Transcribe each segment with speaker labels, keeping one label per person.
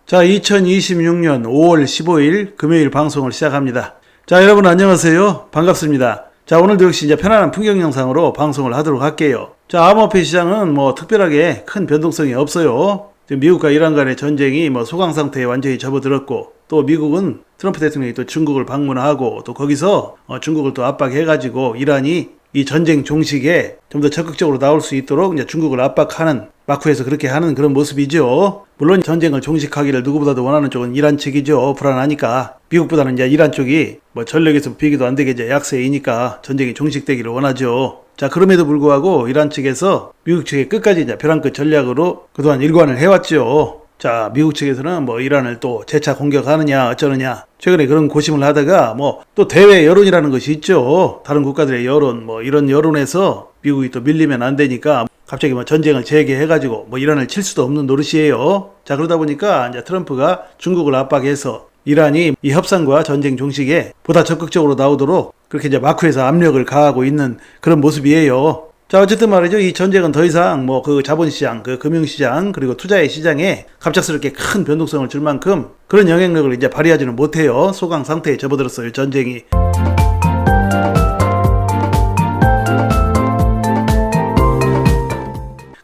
Speaker 1: 자, 2026년 5월 15일 금요일 방송을 시작합니다. 자, 여러분 안녕하세요. 반갑습니다. 자, 오늘도 역시 이제 편안한 풍경 영상으로 방송을 하도록 할게요. 자, 암호화폐 시장은 특별하게 큰 변동성이 없어요. 미국과 이란 간의 전쟁이 소강 상태에 완전히 접어들었고, 또 미국은 트럼프 대통령이 또 중국을 방문하고, 또 거기서 중국을 또 압박해가지고 이란이 이 전쟁 종식에 좀 더 적극적으로 나올 수 있도록 이제 중국을 압박하는, 마쿠에서 그렇게 하는 그런 모습이죠. 물론 전쟁을 종식하기를 누구보다도 원하는 쪽은 이란 측이죠. 불안하니까. 미국보다는 이제 이란 쪽이 전력에서 비교도 안 되게 이제 약세이니까 전쟁이 종식되기를 원하죠. 자, 그럼에도 불구하고 이란 측에서 미국 측에 끝까지 이제 벼랑 끝 전략으로 그동안 일관을 해왔죠. 자, 미국 측에서는 이란을 또 재차 공격하느냐 어쩌느냐 최근에 그런 고심을 하다가 또 대외 여론이라는 것이 있죠. 다른 국가들의 여론 이런 여론에서 미국이 또 밀리면 안 되니까 갑자기 전쟁을 재개해가지고 이란을 칠 수도 없는 노릇이에요. 자, 그러다 보니까 이제 트럼프가 중국을 압박해서 이란이 이 협상과 전쟁 종식에 보다 적극적으로 나오도록 그렇게 이제 마쿠에서 압력을 가하고 있는 그런 모습이에요. 자, 어쨌든 말이죠. 이 전쟁은 더 이상 그 자본시장, 그 금융시장, 그리고 투자의 시장에 갑작스럽게 큰 변동성을 줄 만큼 그런 영향력을 이제 발휘하지는 못해요. 소강 상태에 접어들었어요, 전쟁이.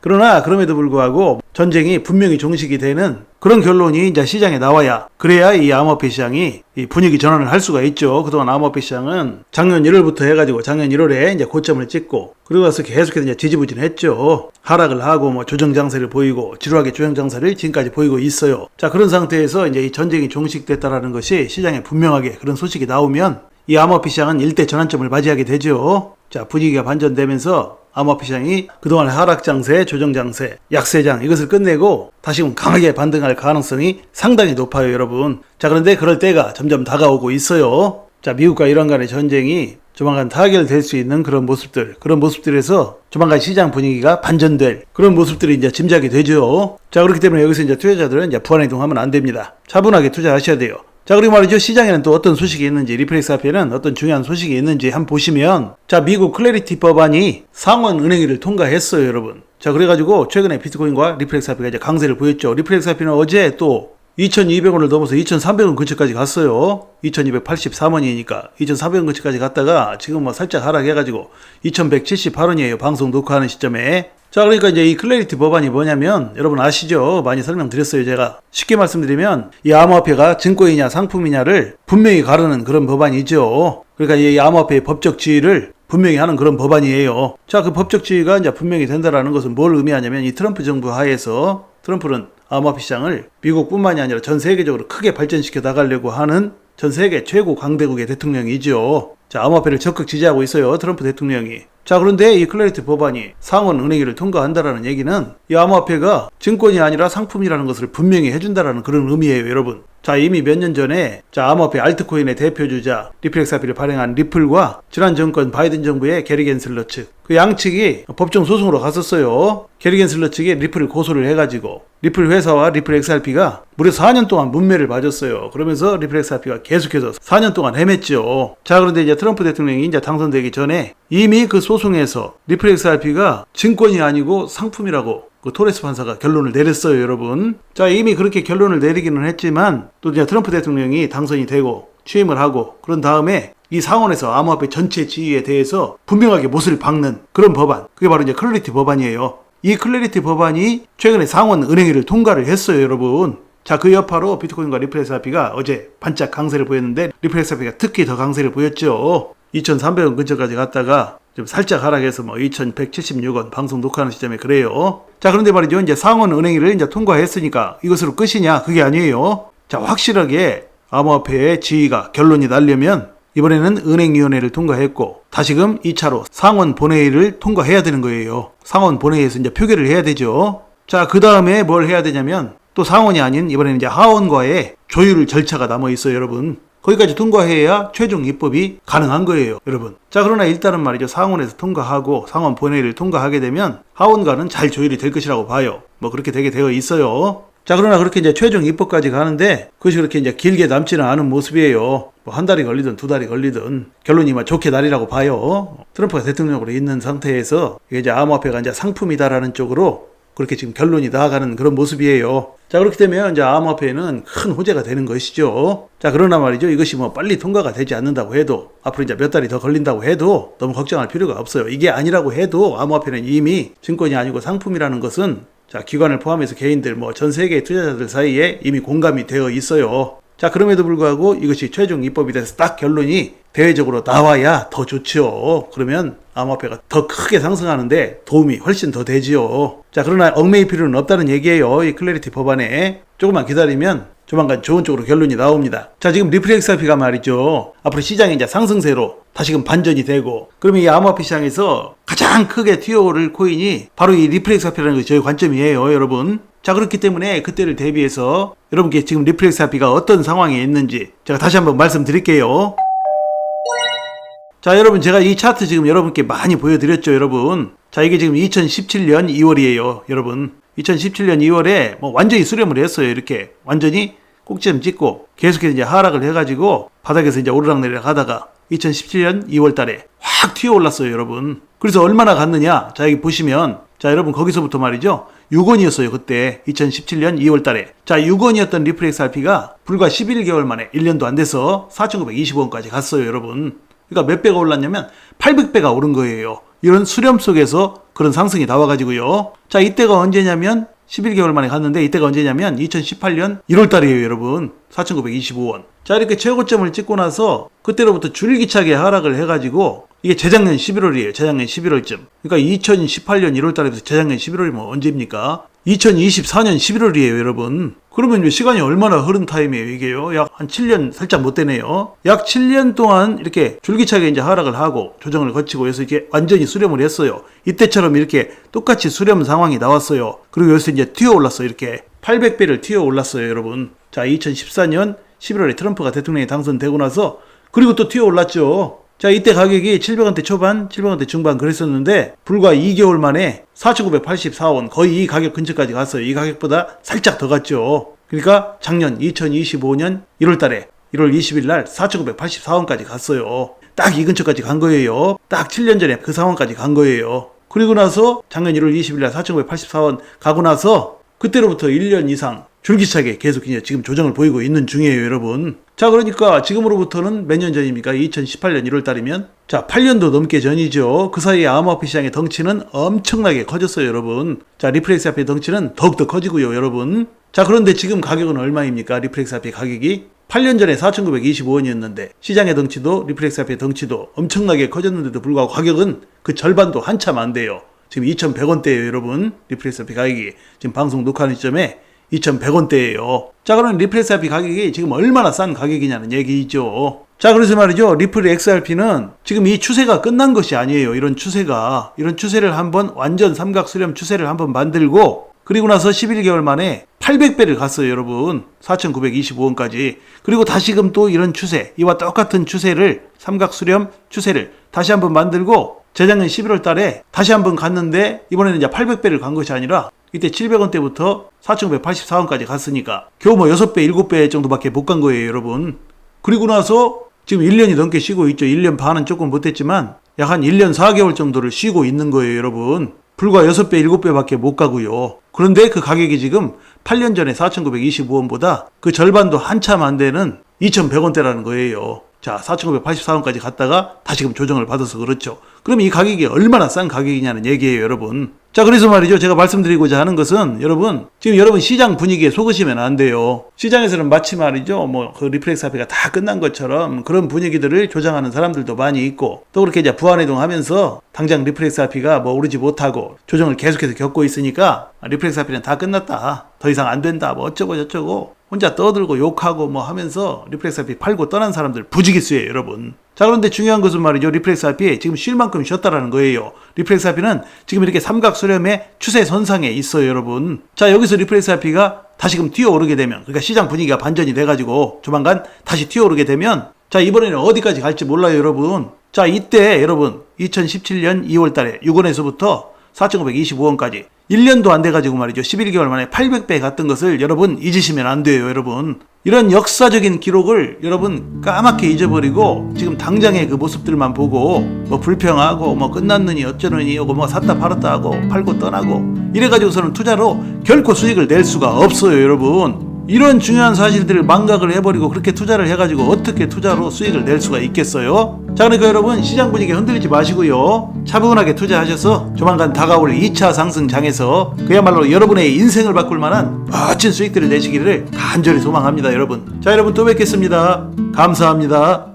Speaker 1: 그러나 그럼에도 불구하고 전쟁이 분명히 종식이 되는 그런 결론이 이제 시장에 나와야, 그래야 이 암호화폐 시장이 이 분위기 전환을 할 수가 있죠. 그동안 암호화폐 시장은 작년 1월부터 해가지고 작년 1월에 이제 고점을 찍고, 그러고 나서 계속해서 이제 지지부진했죠. 하락을 하고 조정 장세를 보이고 지루하게 조정 장세를 지금까지 보이고 있어요. 자, 그런 상태에서 이제 이 전쟁이 종식됐다라는 것이 시장에 분명하게 그런 소식이 나오면 이 암호화폐 시장은 일대 전환점을 맞이하게 되죠. 자, 분위기가 반전되면서 암호화폐 시장이 그동안 하락장세, 조정장세, 약세장 이것을 끝내고 다시금 강하게 반등할 가능성이 상당히 높아요, 여러분. 자, 그런데 그럴 때가 점점 다가오고 있어요. 자, 미국과 이란 간의 전쟁이 조만간 타결될 수 있는 그런 모습들에서 조만간 시장 분위기가 반전될 그런 모습들이 이제 짐작이 되죠. 자, 그렇기 때문에 여기서 이제 투자자들은 이제 불안행동하면 안 됩니다. 차분하게 투자하셔야 돼요. 자, 그리고 말이죠. 시장에는 또 어떤 소식이 있는지, 리플렉스 앞에는 어떤 중요한 소식이 있는지 한번 보시면, 자, 미국 클래리티 법안이 상원 은행위를 통과했어요, 여러분. 자, 그래가지고 최근에 비트코인과 리플렉스 앞에가 이제 강세를 보였죠. 리플렉스 앞에는 어제 또 2200원을 넘어서 2300원 근처까지 갔어요. 2283원이니까 2300원 근처까지 갔다가 지금 살짝 하락해가지고 2178원이에요. 방송 녹화하는 시점에. 자, 그러니까 이제 이 클래리티 법안이 뭐냐면, 여러분 아시죠? 많이 설명드렸어요, 제가. 쉽게 말씀드리면 이 암호화폐가 증권이냐 상품이냐를 분명히 가르는 그런 법안이죠. 그러니까 이 암호화폐의 법적 지위를 분명히 하는 그런 법안이에요. 자, 그 법적 지위가 이제 분명히 된다라는 것은 뭘 의미하냐면, 이 트럼프 정부 하에서 트럼프는 암호화폐 시장을 미국뿐만이 아니라 전 세계적으로 크게 발전시켜 나가려고 하는 전 세계 최고 강대국의 대통령이죠. 자, 암호화폐를 적극 지지하고 있어요, 트럼프 대통령이. 자, 그런데 이 클래리티 법안이 상원 은행위를 통과한다라는 얘기는 이 암호화폐가 증권이 아니라 상품이라는 것을 분명히 해준다라는 그런 의미예요, 여러분. 자, 이미 몇 년 전에 암호화폐 알트코인의 대표주자 리플렉스 AP를 발행한 리플과 지난 정권 바이든 정부의 게리 겐슬러 측, 그 양측이 법정 소송으로 갔었어요. 게리 겐슬러 측이 리플을 고소를 해가지고 리플 회사와 리플 XRP가 무려 4년 동안 문매를 맞았어요. 그러면서 리플 XRP가 계속해서 4년 동안 헤맸죠. 자, 그런데 이제 트럼프 대통령이 이제 당선되기 전에 이미 그 소송에서 리플 XRP가 증권이 아니고 상품이라고 그 토레스 판사가 결론을 내렸어요, 여러분. 자, 이미 그렇게 결론을 내리기는 했지만 또 이제 트럼프 대통령이 당선이 되고 취임을 하고 그런 다음에 이 상원에서 암호화폐 전체 지위에 대해서 분명하게 못을 박는 그런 법안, 그게 바로 이제 클래리티 법안이에요. 이 클래리티 법안이 최근에 상원 은행위를 통과를 했어요, 여러분. 자, 그 여파로 비트코인과 리플 XRP가 어제 반짝 강세를 보였는데 리플 XRP가 특히 더 강세를 보였죠. 2300원 근처까지 갔다가 좀 살짝 하락해서 2176원 방송 녹화하는 시점에 그래요. 자, 그런데 말이죠. 이제 상원 은행위를 이제 통과했으니까 이것으로 끝이냐? 그게 아니에요. 자, 확실하게 암호화폐의 지위가 결론이 나려면 이번에는 은행위원회를 통과했고 다시금 2차로 상원 본회의를 통과해야 되는 거예요. 상원 본회의에서 이제 표결을 해야 되죠. 자, 그 다음에 뭘 해야 되냐면 또 상원이 아닌 이번에는 이제 하원과의 조율 절차가 남아 있어요, 여러분. 거기까지 통과해야 최종 입법이 가능한 거예요, 여러분. 자, 그러나 일단은 말이죠. 상원에서 통과하고 상원 본회의를 통과하게 되면 하원과는 잘 조율이 될 것이라고 봐요. 그렇게 되게 되어 있어요. 자, 그러나 그렇게 이제 최종 입법까지 가는데 그것이 그렇게 이제 길게 남지는 않은 모습이에요. 한 달이 걸리든 두 달이 걸리든 결론이 좋게 날이라고 봐요. 트럼프가 대통령으로 있는 상태에서 이게 이제 암호화폐가 이제 상품이다라는 쪽으로 그렇게 지금 결론이 나아가는 그런 모습이에요. 자, 그렇게 되면 이제 암호화폐는 큰 호재가 되는 것이죠. 자, 그러나 말이죠. 이것이 뭐 빨리 통과가 되지 않는다고 해도, 앞으로 이제 몇 달이 더 걸린다고 해도 너무 걱정할 필요가 없어요. 이게 아니라고 해도 암호화폐는 이미 증권이 아니고 상품이라는 것은 자, 기관을 포함해서 개인들, 뭐 전 세계의 투자자들 사이에 이미 공감이 되어 있어요. 자, 그럼에도 불구하고 이것이 최종 입법이 돼서 딱 결론이 대외적으로 나와야 더 좋죠. 그러면 암호화폐가 더 크게 상승하는데 도움이 훨씬 더 되지요. 자, 그러나 얽매일 필요는 없다는 얘기예요. 이 클래리티 법안에. 조금만 기다리면 조만간 좋은 쪽으로 결론이 나옵니다. 자, 지금 리플 XRP가 말이죠. 앞으로 시장이 이제 상승세로 다시금 반전이 되고, 그러면 이 암호화폐 시장에서 가장 크게 튀어오를 코인이 바로 이 리플 XRP라는 것이 저희 관점이에요, 여러분. 자, 그렇기 때문에 그때를 대비해서 여러분께 지금 리플 XRP가 어떤 상황에 있는지 제가 다시 한번 말씀드릴게요. 자, 여러분, 제가 이 차트 지금 여러분께 많이 보여드렸죠, 여러분. 자, 이게 지금 2017년 2월이에요, 여러분. 2017년 2월에 뭐 완전히 수렴을 했어요, 이렇게. 완전히 꼭지점 찍고 계속해서 이제 하락을 해가지고 바닥에서 이제 오르락내리락 하다가 2017년 2월 달에 확 튀어올랐어요, 여러분. 그래서 얼마나 갔느냐? 자, 여기 보시면, 자, 여러분, 거기서부터 말이죠. 6원이었어요, 그때. 2017년 2월 달에. 자, 6원이었던 리플 XRP가 불과 11개월 만에 1년도 안 돼서 4,920원까지 갔어요, 여러분. 그러니까 몇 배가 올랐냐면 800배가 오른 거예요. 이런 수렴 속에서 그런 상승이 나와가지고요. 자, 이때가 언제냐면 11개월 만에 갔는데, 이때가 언제냐면 2018년 1월 달이에요, 여러분. 4,925원. 자, 이렇게 최고점을 찍고 나서 그때로부터 줄기차게 하락을 해가지고, 이게 재작년 11월이에요. 재작년 11월쯤. 그러니까 2018년 1월 달에서 재작년 11월이면 언제입니까? 2024년 11월이에요, 여러분. 그러면 시간이 얼마나 흐른 타임이에요, 이게요? 약 한 7년 살짝 못 되네요. 약 7년 동안 이렇게 줄기차게 이제 하락을 하고 조정을 거치고 해서 이렇게 완전히 수렴을 했어요. 이때처럼 이렇게 똑같이 수렴 상황이 나왔어요. 그리고 여기서 이제 튀어 올랐어요, 이렇게. 800배를 튀어 올랐어요, 여러분. 자, 2014년 11월에 트럼프가 대통령이 당선되고 나서, 그리고 또 튀어 올랐죠. 자, 이때 가격이 700원대 초반, 700원대 중반 그랬었는데 불과 2개월 만에 4,984원, 거의 이 가격 근처까지 갔어요. 이 가격보다 살짝 더 갔죠. 그러니까 작년 2025년 1월 달에 1월 20일 날 4,984원까지 갔어요. 딱 이 근처까지 간 거예요. 딱 7년 전에 그 상황까지 간 거예요. 그리고 나서 작년 1월 20일 날 4,984원 가고 나서 그때로부터 1년 이상 줄기차게 계속 이제 지금 조정을 보이고 있는 중이에요, 여러분. 자, 그러니까 지금으로부터는 몇 년 전입니까? 2018년 1월 달이면? 자, 8년도 넘게 전이죠. 그 사이에 암호화폐 시장의 덩치는 엄청나게 커졌어요, 여러분. 자, 리플 XRP의 덩치는 더욱더 커지고요, 여러분. 자, 그런데 지금 가격은 얼마입니까? 리플 XRP 가격이? 8년 전에 4,925원이었는데 시장의 덩치도 리플 XRP의 덩치도 엄청나게 커졌는데도 불구하고 가격은 그 절반도 한참 안 돼요. 지금 2,100원대예요, 여러분. 리플 XRP 가격이 지금 방송 녹화하는 시점에 2,100원대예요. 자, 그럼 리플 XRP 가격이 지금 얼마나 싼 가격이냐는 얘기죠. 자, 그래서 말이죠. 리플 XRP는 지금 이 추세가 끝난 것이 아니에요. 이런 추세를 한번 완전 삼각 수렴 추세를 한번 만들고, 그리고 나서 11개월 만에 800배를 갔어요, 여러분. 4,925원까지. 그리고 다시금 또 이런 추세, 이와 똑같은 추세를, 삼각 수렴 추세를 다시 한번 만들고 재작년 11월 달에 다시 한번 갔는데, 이번에는 이제 800배를 간 것이 아니라 이때 700원대부터 4,984원까지 갔으니까 겨우 뭐 6배, 7배 정도밖에 못 간 거예요, 여러분. 그리고 나서 지금 1년이 넘게 쉬고 있죠. 1년 반은 조금 못했지만 약 한 1년 4개월 정도를 쉬고 있는 거예요, 여러분. 불과 6배, 7배밖에 못 가고요. 그런데 그 가격이 지금 8년 전에 4,925원보다 그 절반도 한참 안 되는 2,100원대라는 거예요. 자, 4,984원까지 갔다가 다시금 조정을 받아서 그렇죠. 그럼 이 가격이 얼마나 싼 가격이냐는 얘기예요, 여러분. 자, 그래서 말이죠. 제가 말씀드리고자 하는 것은, 여러분, 지금 여러분 시장 분위기에 속으시면 안 돼요. 시장에서는 마치 말이죠. 그 리플 XRP가 다 끝난 것처럼 그런 분위기들을 조장하는 사람들도 많이 있고, 또 그렇게 이제 부안해동하면서 당장 리플 XRP가 오르지 못하고 조정을 계속해서 겪고 있으니까 리플 XRP는 다 끝났다. 더 이상 안 된다. 어쩌고 저쩌고 혼자 떠들고 욕하고 하면서 리플 XRP 팔고 떠난 사람들 부지기수예요, 여러분. 자, 그런데 중요한 것은 말이죠. 리플 XRP 지금 쉴 만큼 쉬었다라는 거예요. 리플 XRP는 지금 이렇게 삼각 수렴의 추세 선상에 있어요, 여러분. 자, 여기서 리플 XRP가 다시금 튀어오르게 되면, 그러니까 시장 분위기가 반전이 돼가지고 조만간 다시 튀어오르게 되면, 자, 이번에는 어디까지 갈지 몰라요, 여러분. 자, 이때 여러분 2017년 2월 달에 6원에서부터 4,925원까지 1년도 안 돼가지고 말이죠. 11개월 만에 800배 갔던 것을 여러분 잊으시면 안 돼요, 여러분. 이런 역사적인 기록을 여러분 까맣게 잊어버리고 지금 당장의 그 모습들만 보고 뭐 불평하고 뭐 끝났느니 어쩌느니 하고 뭐 샀다 팔았다 하고 팔고 떠나고 이래가지고서는 투자로 결코 수익을 낼 수가 없어요, 여러분. 이런 중요한 사실들을 망각을 해버리고 그렇게 투자를 해가지고 어떻게 투자로 수익을 낼 수가 있겠어요? 자, 그러니까 여러분 시장 분위기 흔들리지 마시고요. 차분하게 투자하셔서 조만간 다가올 2차 상승장에서 그야말로 여러분의 인생을 바꿀 만한 멋진 수익들을 내시기를 간절히 소망합니다, 여러분. 자, 여러분 또 뵙겠습니다. 감사합니다.